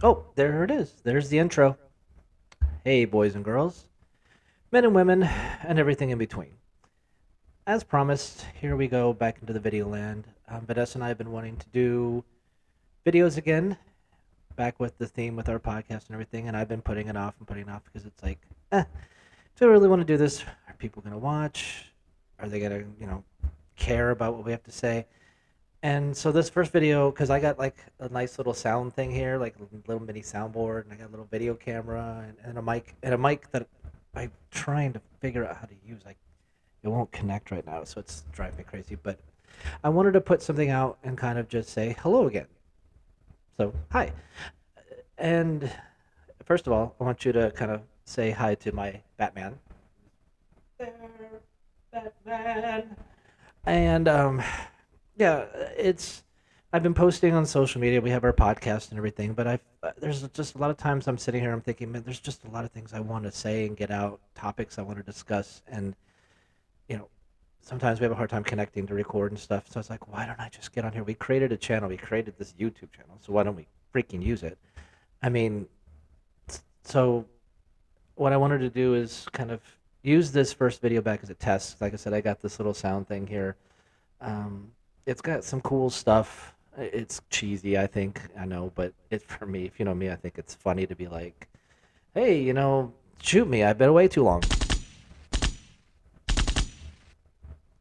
Oh, there it is. There's the intro. Hey, boys and girls, men and women, and everything in between. As promised, here we go back into the video land. Vanessa and I have been wanting to do videos again, back with the theme with our podcast and everything, and I've been putting it off and putting it off because it's like, do I really want to do this? Are people going to watch? Are they going to, care about what we have to say? And so this first video, because I got like a nice little sound thing here, like a little mini soundboard, and I got a little video camera and a mic that I'm trying to figure out how to use. Like it won't connect right now, so it's driving me crazy. But I wanted to put something out and kind of just say hello again. So hi, and first of all, I want you to kind of say hi to my Batman. There, Batman. And yeah, it's I've been posting on social media. We have our podcast and everything, but I've there's just a lot of times I'm sitting here. I'm thinking, man, there's just a lot of things I want to say and get out, topics I want to discuss, and you know, sometimes we have a hard time connecting to record and stuff. So it's like, why don't I just get on here? We created a channel. We created this YouTube channel, so why don't we freaking use it? I mean, so what I wanted to do is kind of use this first video back as a test. Like I said, I got this little sound thing here. um, it's got some cool stuff. It's cheesy, I think. I know, but it's for me. If you know me, I think it's funny to be like, "Hey, shoot me. I've been away too long."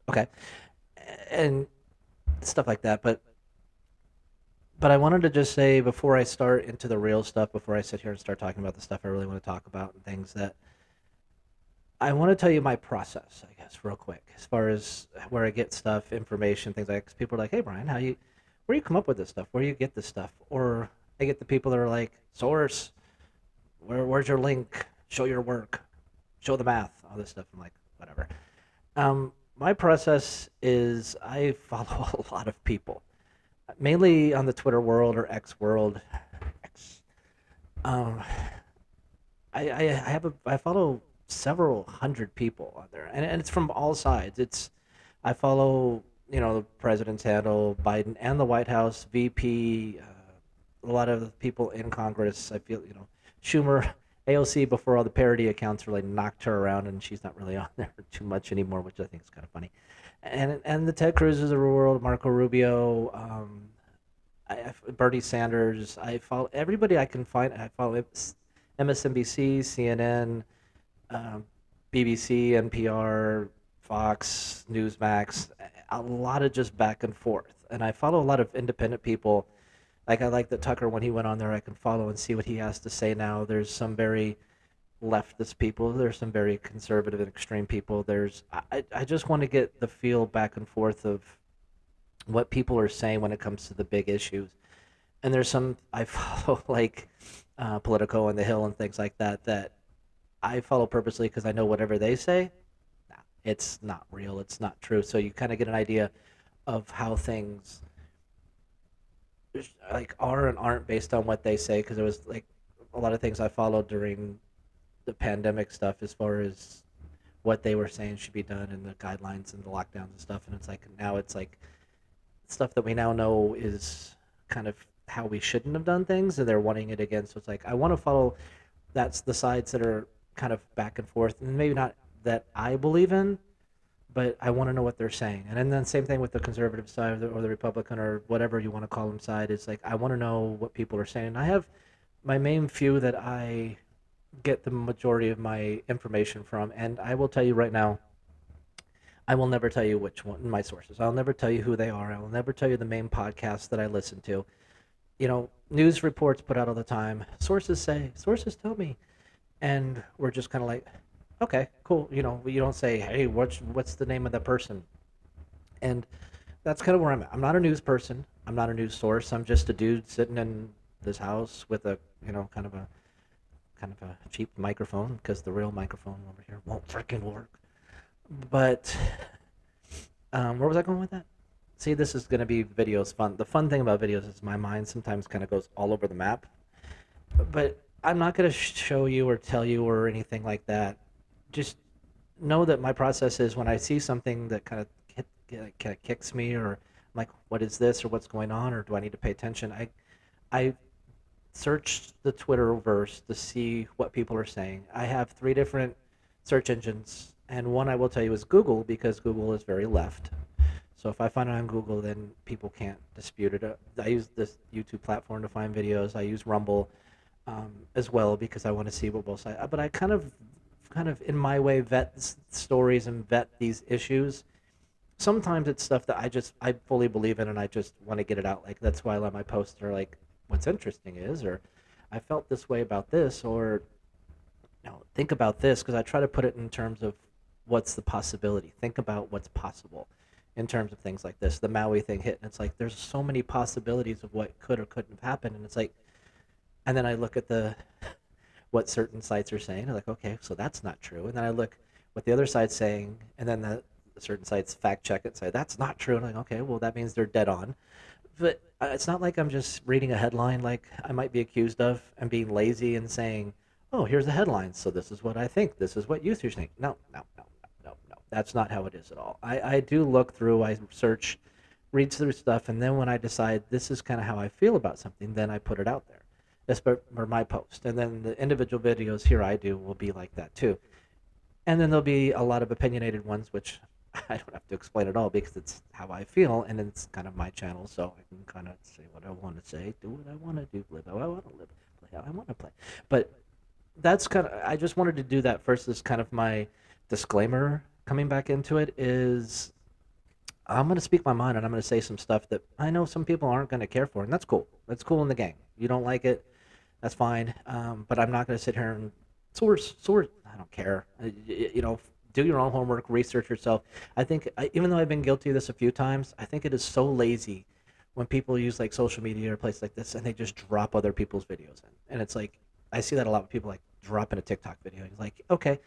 Okay, and stuff like that. But I wanted to just say before I start into the real stuff, before I sit here and start talking about the stuff I really want to talk about and things that I want to tell you my process, I guess, real quick, as far as where I get stuff, information, things like. 'Cause people are like, "Hey, Brian, where you come up with this stuff? Where do you get this stuff?" Or I get the people that are like, "Source, where's your link? Show your work, show the math, all this stuff." I'm like, whatever. My process is I follow a lot of people, mainly on the Twitter world or X world. X. Um, I follow several hundred people on there, and it's from all sides. I follow the president's handle, Biden, and the White House, VP, a lot of the people in Congress. I feel Schumer, AOC before all the parody accounts really knocked her around, and she's not really on there too much anymore, which I think is kind of funny. And the Ted Cruz's of the world, Marco Rubio, Bernie Sanders. I follow everybody I can find. I follow MSNBC, CNN, um, BBC, NPR, Fox, Newsmax. A lot of just back and forth. And I follow a lot of independent people. Like I like that Tucker when he went on there. I can follow and see what he has to say now. There's some very leftist people. There's some very conservative and extreme people. I just want to get the feel back and forth of what people are saying when it comes to the big issues. And there's some I follow like Politico and The Hill and things like that that I follow purposely because I know whatever they say, nah, it's not real. It's not true. So you kind of get an idea of how things like are and aren't based on what they say. Because it was like a lot of things I followed during the pandemic stuff, as far as what they were saying should be done and the guidelines and the lockdowns and stuff. And it's like now it's like stuff that we now know is kind of how we shouldn't have done things, and they're wanting it again. So it's like I want to follow. That's the sides that are kind of back and forth, and maybe not that I believe in, but I want to know what they're saying. And then same thing with the conservative side or the Republican or whatever you want to call them side is like I want to know what people are saying. And I have my main few that I get the majority of my information from, and I will tell you right now, I will never tell you which one my sources. I'll never tell you who they are. I will never tell you the main podcast that I listen to. News reports put out all the time. Sources say, sources tell me, and we're just kind of like, okay, cool. You don't say, hey, what's the name of the person? And that's kind of where I'm at. I'm not a news person. I'm not a news source. I'm just a dude sitting in this house with a kind of a cheap microphone because the real microphone over here won't freaking work. But where was I going with that? See, this is going to be videos fun. The fun thing about videos is my mind sometimes kind of goes all over the map. But I'm not going to show you or tell you or anything like that. Just know that my process is when I see something that kind of kicks me, or I'm like, what is this, or what's going on, or do I need to pay attention? I search the Twitterverse to see what people are saying. I have three different search engines, and one I will tell you is Google because Google is very left. So if I find it on Google, then people can't dispute it. I use this YouTube platform to find videos. I use Rumble as well because I want to see what both sides. But I kind of in my way vet stories and vet these issues. Sometimes it's stuff that I fully believe in and I just want to get it out. Like that's why I let my posts are like, what's interesting is, or I felt this way about this, or think about this because I try to put it in terms of what's the possibility. Think about what's possible in terms of things like this. The Maui thing hit, and it's like there's so many possibilities of what could or couldn't have happened, and it's like, and then I look at the what certain sites are saying. I'm like, okay, so that's not true. And then I look what the other side's saying, and then the certain sites fact check it and say that's not true. And I'm like, okay, well that means they're dead on. But it's not like I'm just reading a headline like I might be accused of and being lazy and saying, oh, here's the headline, so this is what I think, this is what you think. No, no, no, no, no, no. That's not how it is at all. I do look through, I search, read through stuff, and then when I decide this is kind of how I feel about something, then I put it out there. That's for my post. And then the individual videos here I do will be like that too. And then there'll be a lot of opinionated ones, which I don't have to explain at all because it's how I feel and it's kind of my channel, so I can kind of say what I want to say, do what I want to do, live how I want to live, play how I want to play. But that's kind of, I just wanted to do that first as kind of my disclaimer coming back into it is I'm going to speak my mind and I'm going to say some stuff that I know some people aren't going to care for, and that's cool. That's cool in the gang. You don't like it, that's fine. But I'm not going to sit here and source. I don't care. Do your own homework, research yourself. I think, even though I've been guilty of this a few times, I think it is so lazy when people use like social media or places like this and they just drop other people's videos in. And it's like, I see that a lot with people like dropping a TikTok video. He's like, okay,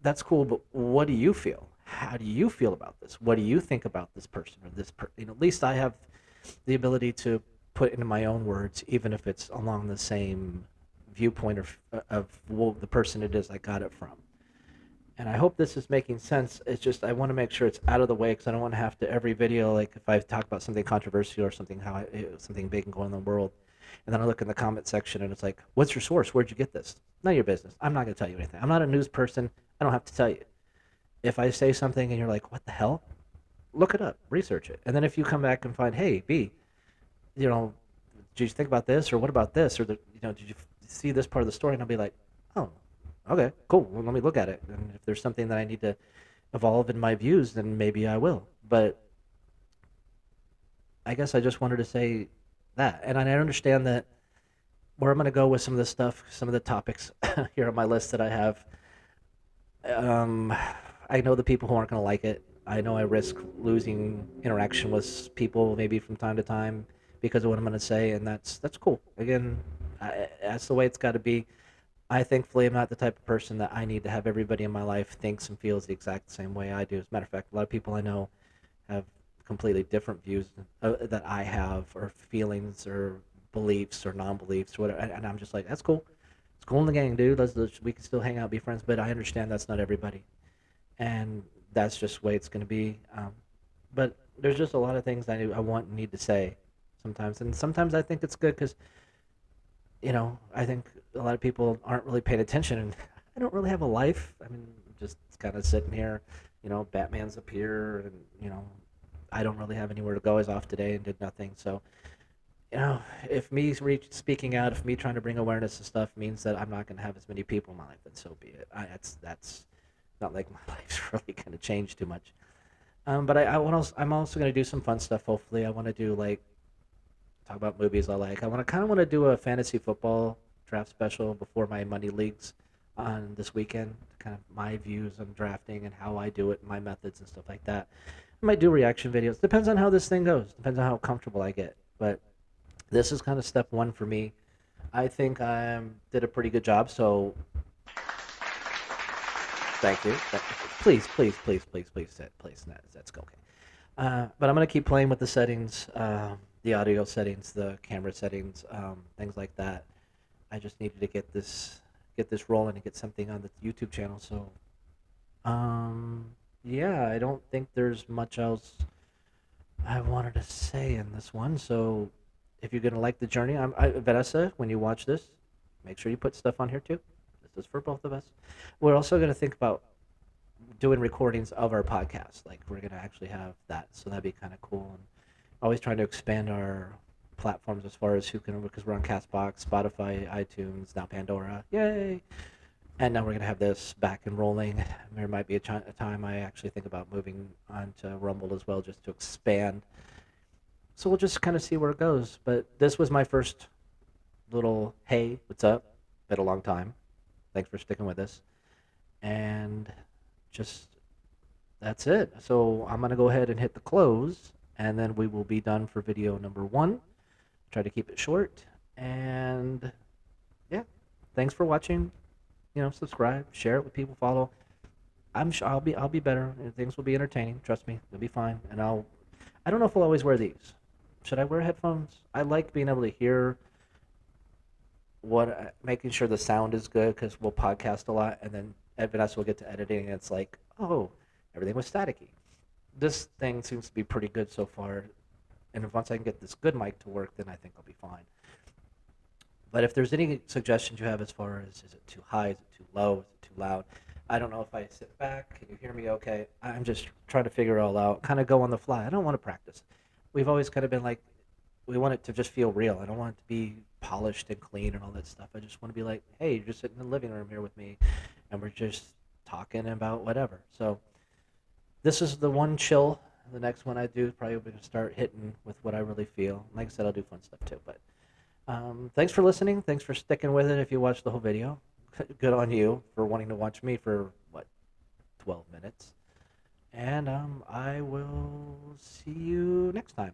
that's cool, but what do you feel? How do you feel about this? What do you think about this person or at least I have the ability to put into my own words, even if it's along the same viewpoint of well, the person it is I got it from. And I hope this is making sense. It's just I want to make sure it's out of the way because I don't want to have to every video, like if I talk about something controversial or something something big and going on in the world, and then I look in the comment section and it's like, what's your source? Where'd you get this? None of your business. I'm not going to tell you anything. I'm not a news person. I don't have to tell you. If I say something and you're like, what the hell? Look it up, research it. And then if you come back and find, hey, B, did you think about this or what about this? Or, did you see this part of the story? And I'll be like, oh, okay, cool. Well, let me look at it. And if there's something that I need to evolve in my views, then maybe I will. But I guess I just wanted to say that. And I understand that where I'm going to go with some of this stuff, some of the topics here on my list that I have, um, I know the people who aren't going to like it. I know I risk losing interaction with people maybe from time to time because of what I'm going to say, and that's cool. Again, that's the way it's got to be. I thankfully am not the type of person that I need to have everybody in my life thinks and feels the exact same way I do. As a matter of fact, a lot of people I know have completely different views that I have, or feelings, or beliefs, or non-beliefs, or whatever. And I'm just like, that's cool. It's cool in the gang, dude. We can still hang out, be friends. But I understand that's not everybody, and that's just the way it's going to be. But there's just a lot of things I want and need to say sometimes, and sometimes I think it's good because I think a lot of people aren't really paying attention, and I don't really have a life. I mean, just kind of sitting here, Batman's up here, and I don't really have anywhere to go. I was off today and did nothing. So, if me speaking out, if me trying to bring awareness to stuff means that I'm not going to have as many people in my life, then so be it. That's not like my life's really going to change too much. But I'm also going to do some fun stuff. Hopefully, I want to do like talk about movies I like. I kind of want to do a fantasy football draft special before my money leagues on this weekend. Kind of my views on drafting and how I do it, my methods and stuff like that. I might do reaction videos. Depends on how this thing goes. Depends on how comfortable I get. But this is kind of step one for me. I think I did a pretty good job. So thank you. Please, please, please, please, please, please. That's okay. But I'm gonna keep playing with the settings, the audio settings, the camera settings, things like that. I just needed to get this rolling and get something on the YouTube channel. So, yeah, I don't think there's much else I wanted to say in this one. So, if you're gonna like the journey, Vanessa, when you watch this, make sure you put stuff on here too. This is for both of us. We're also gonna think about doing recordings of our podcast. Like we're gonna actually have that, so that'd be kind of cool. And always trying to expand our platforms as far as who can, because we're on Castbox, Spotify, iTunes, now Pandora, yay! And now we're gonna have this back and rolling. There might be a time I actually think about moving on to Rumble as well, just to expand. So we'll just kind of see where it goes. But this was my first little hey, what's up? Been a long time. Thanks for sticking with us. And just that's it. So I'm gonna go ahead and hit the close, and then we will be done for video number 1. Try to keep it short, and yeah, thanks for watching. Subscribe, share it with people, follow. I'm sure I'll be better. Things will be entertaining. Trust me, it'll be fine. And I don't know if I'll always wear these. Should I wear headphones? I like being able to hear making sure the sound is good, because we'll podcast a lot, and then Vanessa will get to editing, and it's like, oh, everything was staticky. This thing seems to be pretty good so far, and once I can get this good mic to work, then I think I'll be fine. But if there's any suggestions you have as far as, is it too high, is it too low, is it too loud? I don't know if I sit back. Can you hear me okay? I'm just trying to figure it all out, kind of go on the fly. I don't want to practice. We've always kind of been like, we want it to just feel real. I don't want it to be polished and clean and all that stuff. I just want to be like, hey, you're just sitting in the living room here with me, and we're just talking about whatever. So this is the one chill. The next one I do probably going to start hitting with what I really feel. Like I said, I'll do fun stuff too. But thanks for listening. Thanks for sticking with it if you watched the whole video. Good on you for wanting to watch me for, 12 minutes. And I will see you next time.